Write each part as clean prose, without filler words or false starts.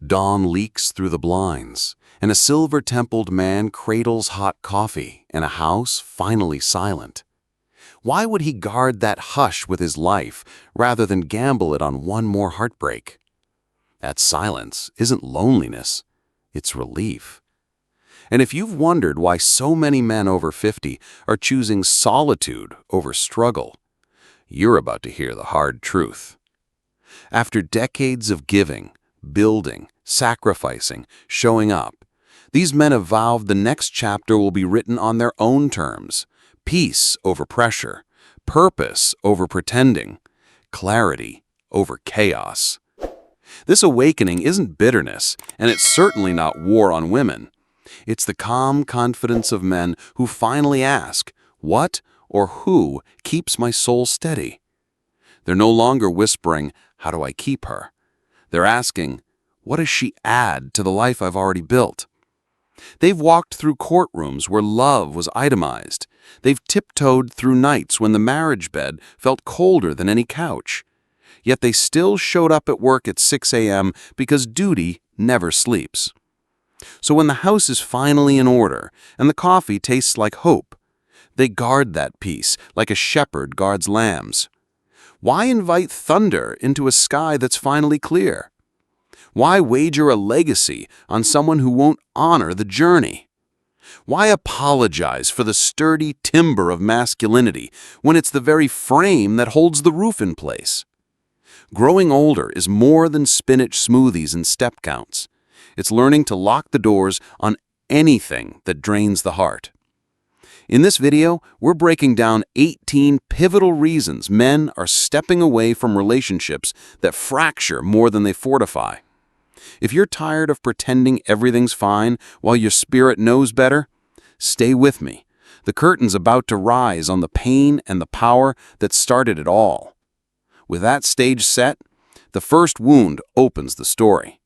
Dawn leaks through the blinds, and a silver-templed man cradles hot coffee in a house finally silent. Why would he guard that hush with his life rather than gamble it on one more heartbreak? That silence isn't loneliness, it's relief. And if you've wondered why so many men over 50 are choosing solitude over struggle, you're about to hear the hard truth. After decades of giving, building, sacrificing, showing up, these men have vowed the next chapter will be written on their own terms: peace over pressure, purpose over pretending, clarity over chaos. This awakening isn't bitterness, and it's certainly not war on women. It's the calm confidence of men who finally ask, what or who keeps my soul steady? They're no longer whispering, how do I keep her? They're asking, what does she add to the life I've already built? They've walked through courtrooms where love was itemized. They've tiptoed through nights when the marriage bed felt colder than any couch. Yet they still showed up at work at 6 a.m. because duty never sleeps. So when the house is finally in order and the coffee tastes like hope, they guard that peace like a shepherd guards lambs. Why invite thunder into a sky that's finally clear? Why wager a legacy on someone who won't honor the journey? Why apologize for the sturdy timber of masculinity when it's the very frame that holds the roof in place? Growing older is more than spinach smoothies and step counts. It's learning to lock the doors on anything that drains the heart. In this video, we're breaking down 18 pivotal reasons men are stepping away from relationships that fracture more than they fortify. If you're tired of pretending everything's fine while your spirit knows better, stay with me. The curtain's about to rise on the pain and the power that started it all. With that stage set, the first wound opens the story.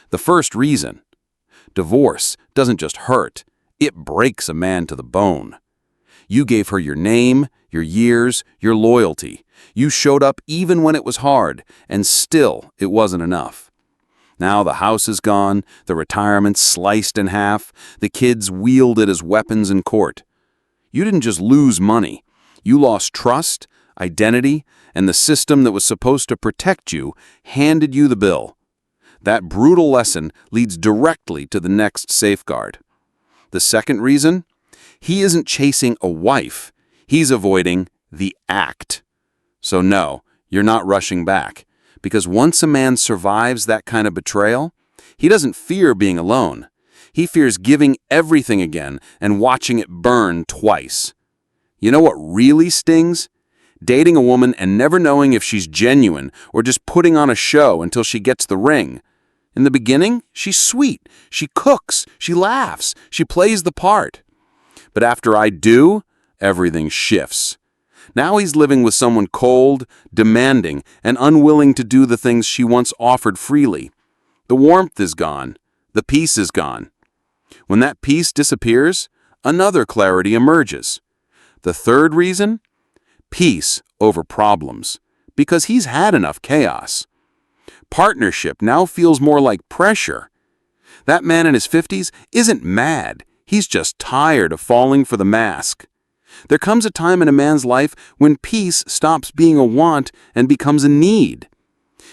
The first reason: divorce doesn't just hurt, it breaks a man to the bone. You gave her your name, your years, your loyalty. You showed up even when it was hard, and still it wasn't enough. Now the house is gone, the retirement sliced in half, the kids wielded as weapons in court. You didn't just lose money, you lost trust, identity, and the system that was supposed to protect you handed you the bill. That brutal lesson leads directly to the next safeguard. The second reason: he isn't chasing a wife, he's avoiding the act. So no, you're not rushing back, because once a man survives that kind of betrayal, he doesn't fear being alone. He fears giving everything again and watching it burn twice. You know what really stings? Dating a woman and never knowing if she's genuine or just putting on a show until she gets the ring. In the beginning, she's sweet, she cooks, she laughs, she plays the part. But after I do, everything shifts. Now he's living with someone cold, demanding, and unwilling to do the things she once offered freely. The warmth is gone. The peace is gone. When that peace disappears, another clarity emerges. The third reason? Peace over problems, because he's had enough chaos. Partnership now feels more like pressure. That man in his 50s isn't mad. He's just tired of falling for the mask. There comes a time in a man's life when peace stops being a want and becomes a need.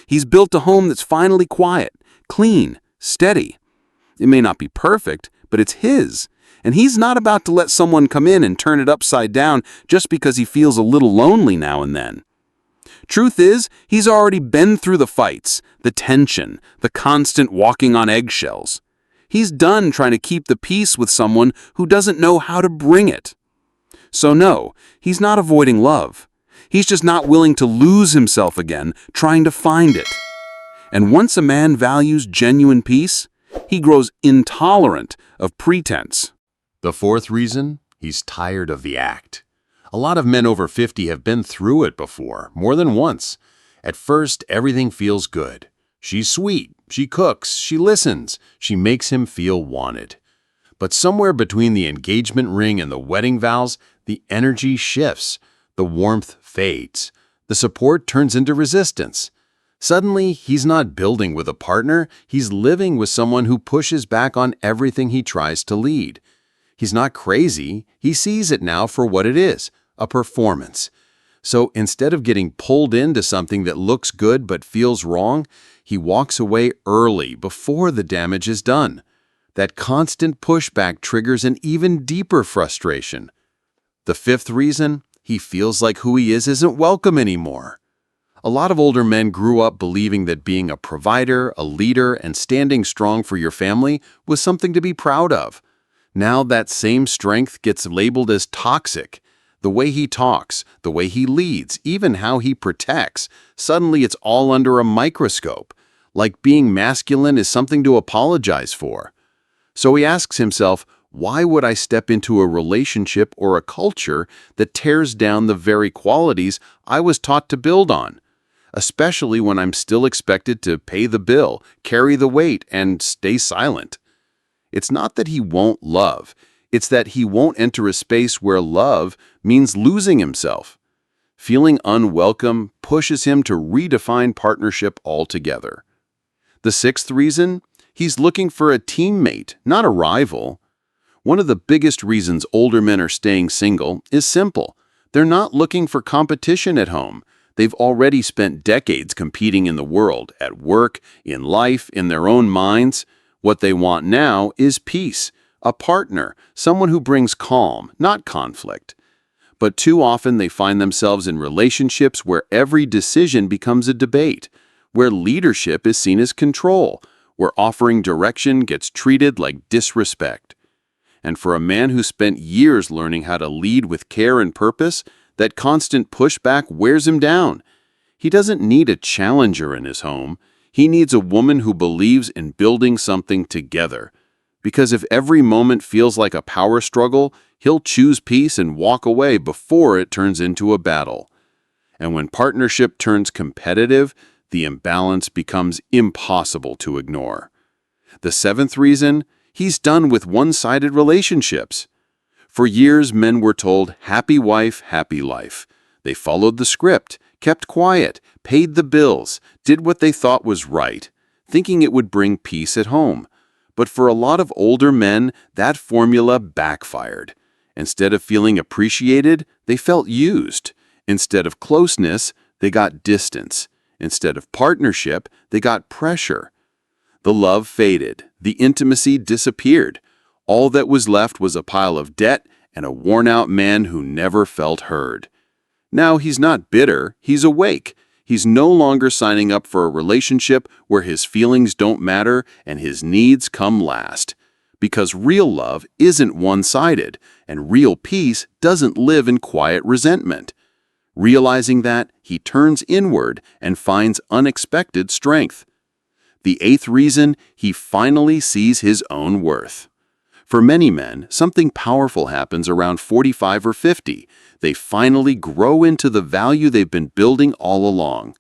He's built a home that's finally quiet, clean, steady. It may not be perfect, but it's his. And he's not about to let someone come in and turn it upside down just because he feels a little lonely now and then. Truth is, he's already been through the fights, the tension, the constant walking on eggshells. He's done trying to keep the peace with someone who doesn't know how to bring it. So no, he's not avoiding love. He's just not willing to lose himself again trying to find it. And once a man values genuine peace, he grows intolerant of pretense. The fourth reason: he's tired of the act. A lot of men over 50 have been through it before, more than once. At first, everything feels good. She's sweet, she cooks, she listens, she makes him feel wanted. But somewhere between the engagement ring and the wedding vows, the energy shifts, the warmth fades, the support turns into resistance. Suddenly, he's not building with a partner, he's living with someone who pushes back on everything he tries to lead. He's not crazy, he sees it now for what it is, a performance. So instead of getting pulled into something that looks good but feels wrong, he walks away early before the damage is done. That constant pushback triggers an even deeper frustration. The fifth reason, he feels like who he is isn't welcome anymore. A lot of older men grew up believing that being a provider, a leader, and standing strong for your family was something to be proud of. Now that same strength gets labeled as toxic. The way he talks, the way he leads, even how he protects, suddenly it's all under a microscope, like being masculine is something to apologize for. So he asks himself, why would I step into a relationship or a culture that tears down the very qualities I was taught to build on? Especially when I'm still expected to pay the bill, carry the weight, and stay silent. It's not that he won't love, it's that he won't enter a space where love means losing himself. Feeling unwelcome pushes him to redefine partnership altogether. The sixth reason, he's looking for a teammate, not a rival. One of the biggest reasons older men are staying single is simple. They're not looking for competition at home. They've already spent decades competing in the world, at work, in life, in their own minds. What they want now is peace, a partner, someone who brings calm, not conflict. But too often they find themselves in relationships where every decision becomes a debate, where leadership is seen as control, where offering direction gets treated like disrespect. And for a man who spent years learning how to lead with care and purpose, that constant pushback wears him down. He doesn't need a challenger in his home. He needs a woman who believes in building something together. Because if every moment feels like a power struggle, he'll choose peace and walk away before it turns into a battle. And when partnership turns competitive, the imbalance becomes impossible to ignore. The seventh reason, he's done with one-sided relationships. For years, men were told, happy wife, happy life. They followed the script, kept quiet, paid the bills, did what they thought was right, thinking it would bring peace at home. But for a lot of older men, that formula backfired. Instead of feeling appreciated, they felt used. Instead of closeness, they got distance. Instead of partnership, they got pressure. The love faded. The intimacy disappeared. All that was left was a pile of debt and a worn-out man who never felt heard. Now he's not bitter, he's awake. He's no longer signing up for a relationship where his feelings don't matter and his needs come last. Because real love isn't one-sided, and real peace doesn't live in quiet resentment. Realizing that, he turns inward and finds unexpected strength. The eighth reason, he finally sees his own worth. For many men, something powerful happens around 45 or 50. They finally grow into the value they've been building all along.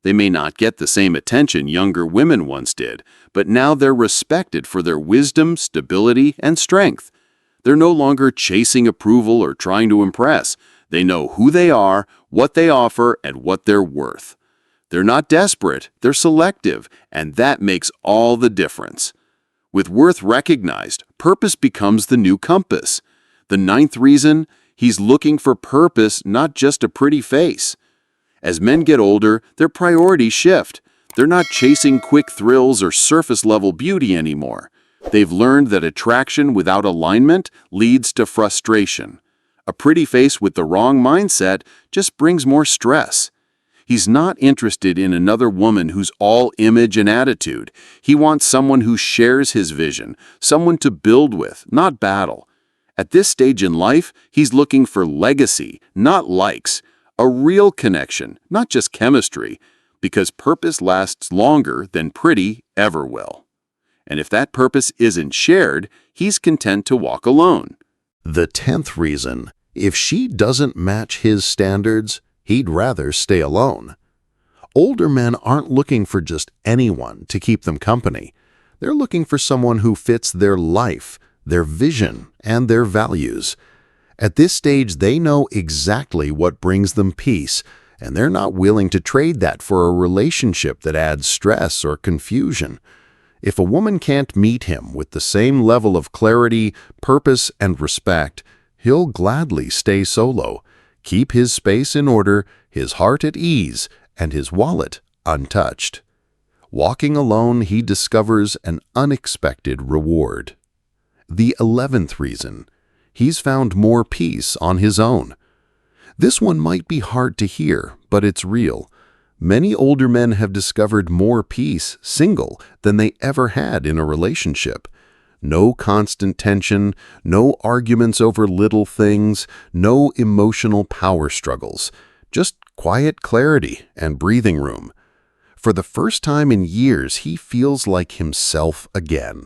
They may not get the same attention younger women once did, but now they're respected for their wisdom, stability, and strength. They're no longer chasing approval or trying to impress. They know who they are, what they offer, and what they're worth. They're not desperate, they're selective, and that makes all the difference. With worth recognized, purpose becomes the new compass. The ninth reason, he's looking for purpose, not just a pretty face. As men get older, their priorities shift. They're not chasing quick thrills or surface-level beauty anymore. They've learned that attraction without alignment leads to frustration. A pretty face with the wrong mindset just brings more stress. He's not interested in another woman who's all image and attitude. He wants someone who shares his vision, someone to build with, not battle. At this stage in life, he's looking for legacy, not likes, a real connection, not just chemistry, because purpose lasts longer than pretty ever will. And if that purpose isn't shared, he's content to walk alone. The 10th reason, if she doesn't match his standards, he'd rather stay alone. Older men aren't looking for just anyone to keep them company. They're looking for someone who fits their life, their vision, and their values. At this stage, they know exactly what brings them peace, and they're not willing to trade that for a relationship that adds stress or confusion. If a woman can't meet him with the same level of clarity, purpose, and respect, he'll gladly stay solo, keep his space in order, his heart at ease, and his wallet untouched. Walking alone, he discovers an unexpected reward. The 11th reason: he's found more peace on his own. This one might be hard to hear, but it's real. Many older men have discovered more peace single than they ever had in a relationship. No constant tension, no arguments over little things, no emotional power struggles, just quiet clarity and breathing room. For the first time in years, he feels like himself again.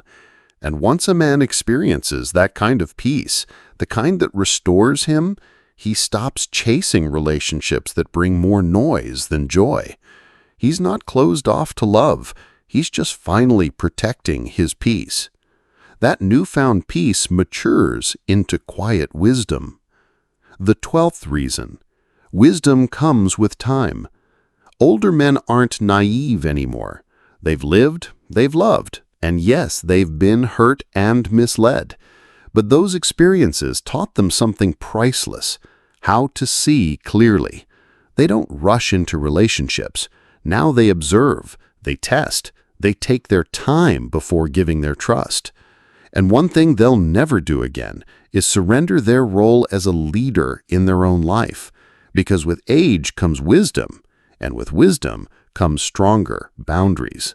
And once a man experiences that kind of peace, the kind that restores him, he stops chasing relationships that bring more noise than joy. He's not closed off to love. He's just finally protecting his peace. That newfound peace matures into quiet wisdom. The 12th reason: wisdom comes with time. Older men aren't naive anymore. They've lived, they've loved, and yes, they've been hurt and misled. But those experiences taught them something priceless: how to see clearly. They don't rush into relationships. Now they observe, they test, they take their time before giving their trust. And one thing they'll never do again is surrender their role as a leader in their own life. Because with age comes wisdom, and with wisdom comes stronger boundaries.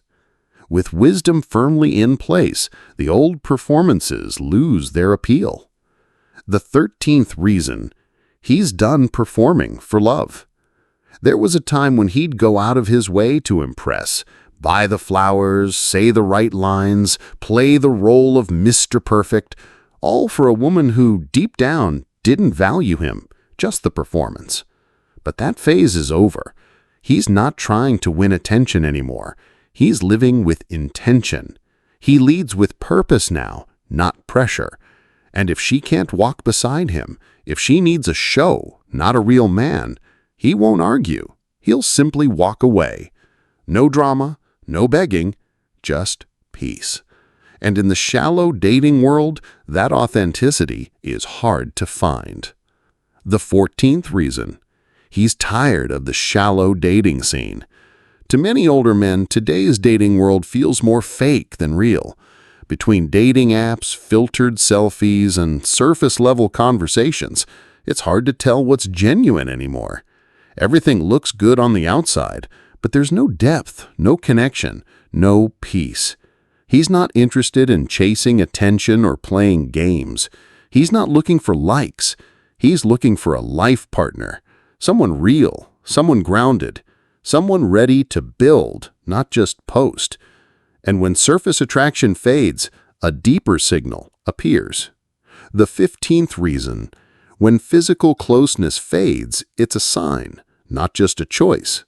With wisdom firmly in place, the old performances lose their appeal. The 13th reason: he's done performing for love. There was a time when he'd go out of his way to impress, buy the flowers, say the right lines, play the role of Mr. Perfect, all for a woman who, deep down, didn't value him, just the performance. But that phase is over. He's not trying to win attention anymore. He's living with intention. He leads with purpose now, not pressure. And if she can't walk beside him, if she needs a show, not a real man, he won't argue. He'll simply walk away. No drama, no begging, just peace. And in the shallow dating world, that authenticity is hard to find. The 14th reason: he's tired of the shallow dating scene. To many older men, today's dating world feels more fake than real. Between dating apps, filtered selfies, and surface-level conversations, it's hard to tell what's genuine anymore. Everything looks good on the outside, but there's no depth, no connection, no peace. He's not interested in chasing attention or playing games. He's not looking for likes. He's looking for a life partner, someone real, someone grounded, someone ready to build, not just post. And when surface attraction fades, a deeper signal appears. The 15th reason: when physical closeness fades, it's a sign, not just a choice.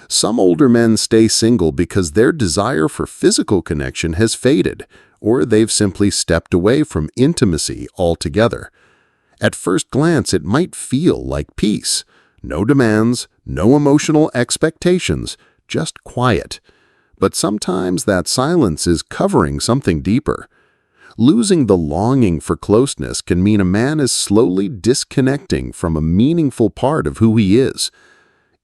Some older men stay single because their desire for physical connection has faded, or they've simply stepped away from intimacy altogether. At first glance, it might feel like peace. No demands, no emotional expectations, just quiet. But sometimes that silence is covering something deeper. Losing the longing for closeness can mean a man is slowly disconnecting from a meaningful part of who he is.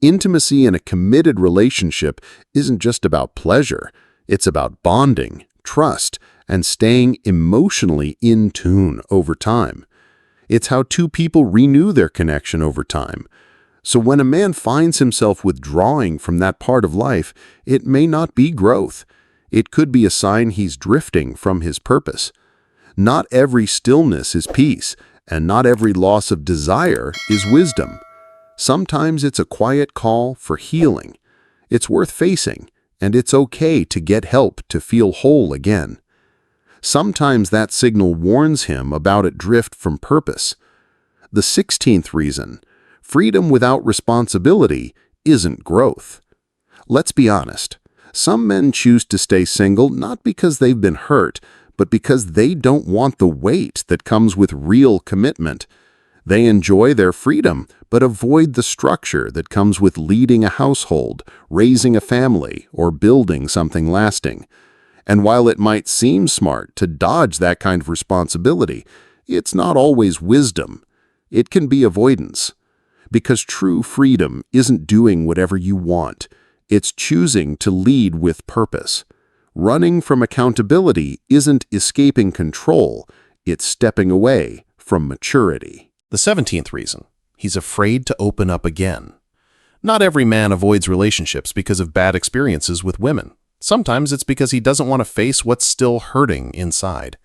Intimacy in a committed relationship isn't just about pleasure. It's about bonding, trust, and staying emotionally in tune over time. It's how two people renew their connection over time. So when a man finds himself withdrawing from that part of life, it may not be growth. It could be a sign he's drifting from his purpose. Not every stillness is peace, and not every loss of desire is wisdom. Sometimes it's a quiet call for healing. It's worth facing, and it's okay to get help to feel whole again. Sometimes that signal warns him about a drift from purpose. The 16th reason: freedom without responsibility isn't growth. Let's be honest. Some men choose to stay single not because they've been hurt, but because they don't want the weight that comes with real commitment. They enjoy their freedom, but avoid the structure that comes with leading a household, raising a family, or building something lasting. And while it might seem smart to dodge that kind of responsibility, it's not always wisdom. It can be avoidance. Because true freedom isn't doing whatever you want. It's choosing to lead with purpose. Running from accountability isn't escaping control. It's stepping away from maturity. The 17th reason, he's afraid to open up again. Not every man avoids relationships because of bad experiences with women. Sometimes it's because he doesn't want to face what's still hurting inside.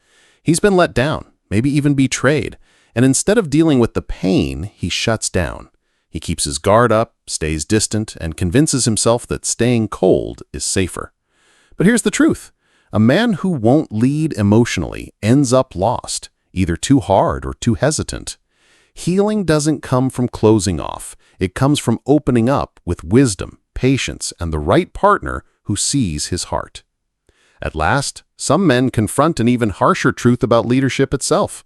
He's been let down, maybe even betrayed, and instead of dealing with the pain, he shuts down. He keeps his guard up, stays distant, and convinces himself that staying cold is safer. But here's the truth. A man who won't lead emotionally ends up lost, either too hard or too hesitant. Healing doesn't come from closing off. It comes from opening up with wisdom, patience, and the right partner who sees his heart. At last, some men confront an even harsher truth about leadership itself.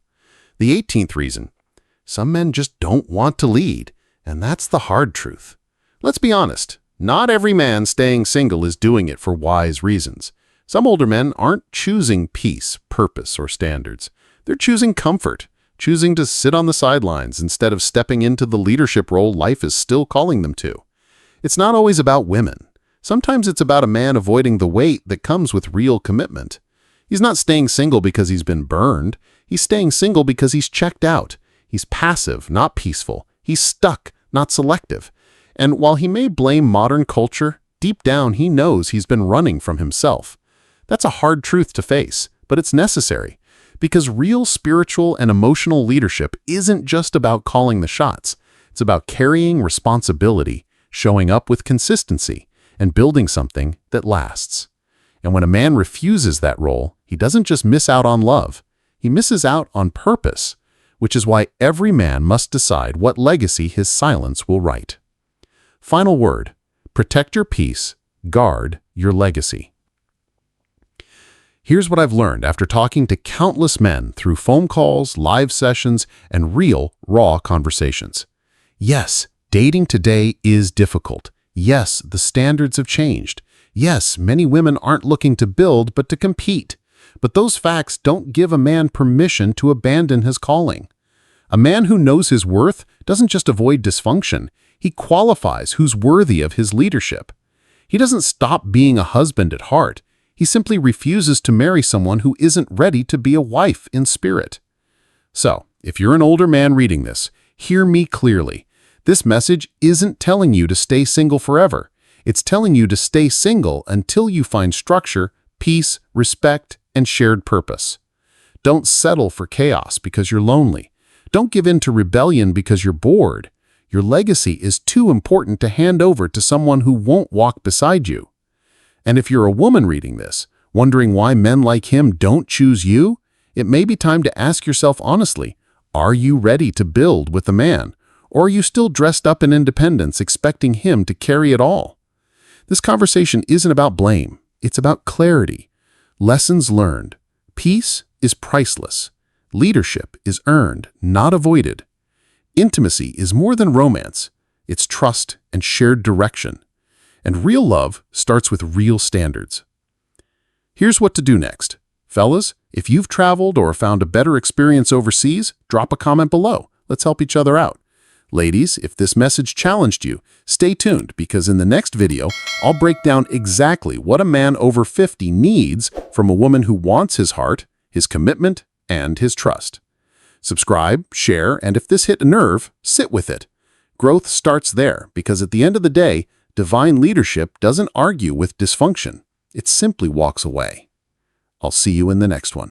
The 18th reason, some men just don't want to lead, and that's the hard truth. Let's be honest, not every man staying single is doing it for wise reasons. Some older men aren't choosing peace, purpose, or standards. They're choosing comfort, choosing to sit on the sidelines instead of stepping into the leadership role life is still calling them to. It's not always about women. Sometimes it's about a man avoiding the weight that comes with real commitment. He's not staying single because he's been burned. He's staying single because he's checked out. He's passive, not peaceful. He's stuck, not selective. And while he may blame modern culture, deep down he knows he's been running from himself. That's a hard truth to face, but it's necessary. Because real spiritual and emotional leadership isn't just about calling the shots. It's about carrying responsibility, showing up with consistency, and building something that lasts. And when a man refuses that role, he doesn't just miss out on love. He misses out on purpose, which is why every man must decide what legacy his silence will write. Final word, protect your peace, guard your legacy. Here's what I've learned after talking to countless men through phone calls, live sessions, and real, raw conversations. Yes, dating today is difficult. Yes, the standards have changed. Yes, many women aren't looking to build, but to compete. But those facts don't give a man permission to abandon his calling. A man who knows his worth doesn't just avoid dysfunction. He qualifies who's worthy of his leadership. He doesn't stop being a husband at heart. He simply refuses to marry someone who isn't ready to be a wife in spirit. So, if you're an older man reading this, hear me clearly. This message isn't telling you to stay single forever. It's telling you to stay single until you find structure, peace, respect, and shared purpose. Don't settle for chaos because you're lonely. Don't give in to rebellion because you're bored. Your legacy is too important to hand over to someone who won't walk beside you. And if you're a woman reading this, wondering why men like him don't choose you, it may be time to ask yourself honestly, are you ready to build with a man? Or are you still dressed up in independence, expecting him to carry it all? This conversation isn't about blame. It's about clarity. Lessons learned. Peace is priceless. Leadership is earned, not avoided. Intimacy is more than romance. It's trust and shared direction. And real love starts with real standards. Here's what to do next. Fellas, if you've traveled or found a better experience overseas, drop a comment below. Let's help each other out. Ladies, if this message challenged you, stay tuned because in the next video, I'll break down exactly what a man over 50 needs from a woman who wants his heart, his commitment, and his trust. Subscribe, share, and if this hit a nerve, sit with it. Growth starts there because at the end of the day, divine leadership doesn't argue with dysfunction. It simply walks away. I'll see you in the next one.